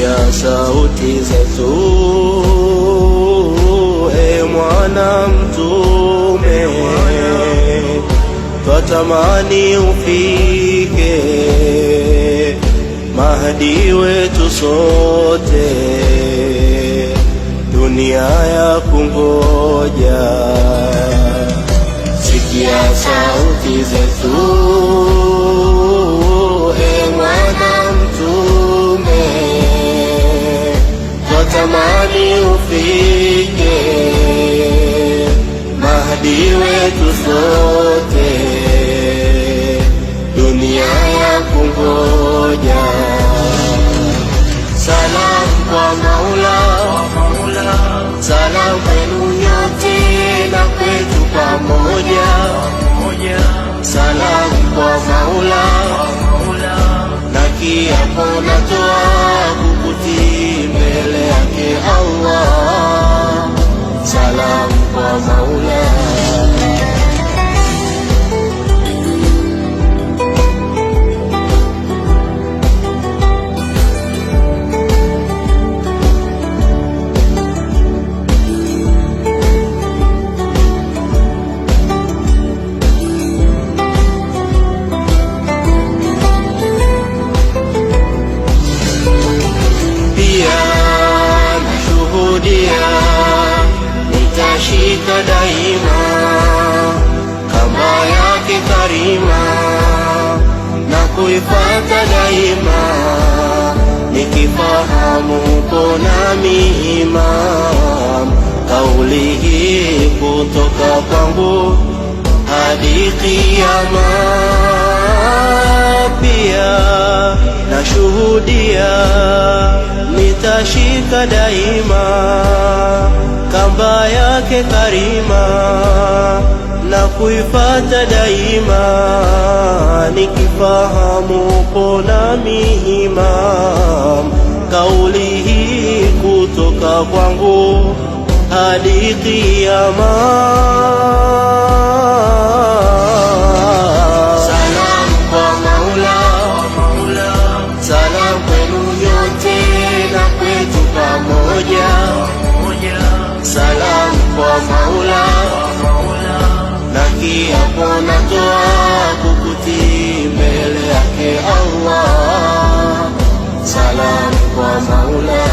sikia sauti zetu, mwana mtume, twatamani ufike, Mahdi wetu sote, dunia ya kungoja. Sikia sauti zetu, mwana mtume, twatamani ufike, Mahdi wetu sote, dunia ya kungoja. Salam kwa Maula, salam kwenu nyote na kwetu pamoja. Salam kwa Maula, na kiapo natoa kukutii mbele yake Allah. Salam kwa Maula. Nitashika daima kamba yake karima, na kuifuata daima, nikifahamu nami Imam. Kauli hii kutoka kwangu hadi kiyama, pia nashuhudia nitashika daima kamba yake karima, na kuifuata daima, nikifahamu nami Imam. Kauli hii kutoka kwangu hadi kiyama. Salam kwa Maula, salam kwenu nyote na kwetu pamoja. Salam kwa Maula, na kiapo natoa kukutii mbele yake Allah. Salam kwa Maula.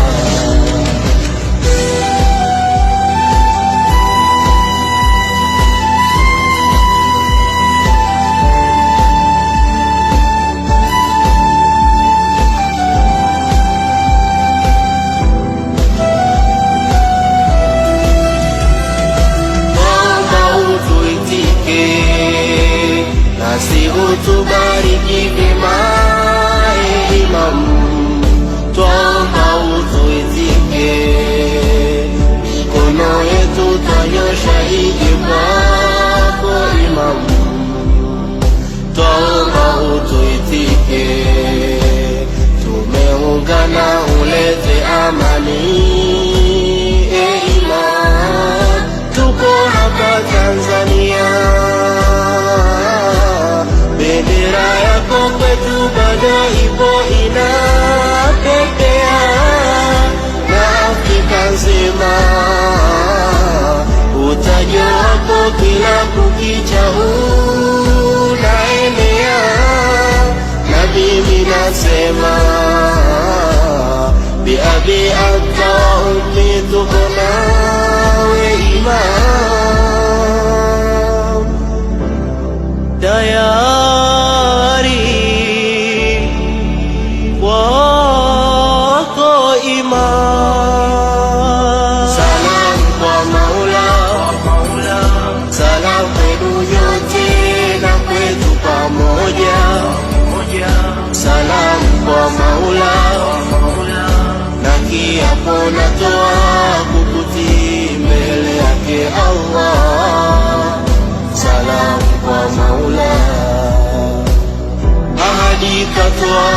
Tubariki vyema Imam, twaomba utuitike, mikono yetu twanyosha ije kwako Imam. Twaomba utuitike, tumeungana ulete amani Imam. Tuko hapa Tanzania, bendera yako kwetu bado ipo inapepea, na Afrika nzima utajo wako kila kukicha unaenea. Na mimi nasema biabi anta wa ummi, tuko nawe Imam. Tayari wako Imam. Salam kwa Maula, salam kwenu nyote na kwetu pamoja. Salam kwa Maula, na kiapo natoa kukutii mbele yake Allah. Salam kwa Maula. Ahadi katoa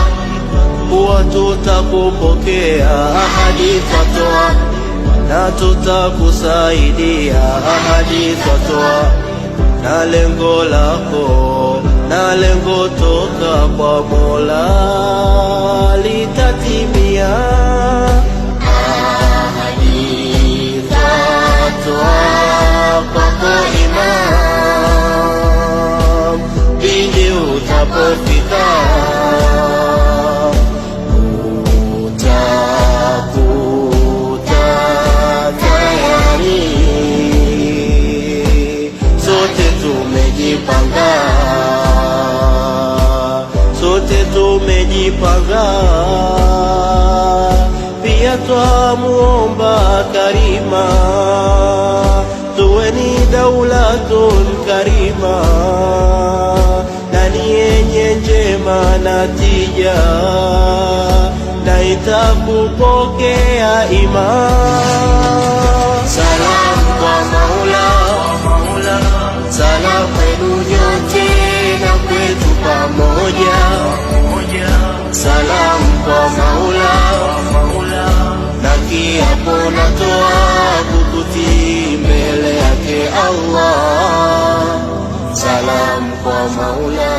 kuwa tutakupokea, ahadi twatoa na tutakusaidia, ahadi twatoa na lengo lako, na lengo toka kwa Mola litatimia. tumejipanga, sote tumejipanga, pia twamuomba Karima tuwe ni daulatun karima, na ni yenye njema na tija, na itakupokea iman. Salam kwa Maula, salam kwenu nyote na kwetu pamoja. Salam kwa Maula, na kiapo natoa kukutii mbele yake Allah. Salam kwa Maula.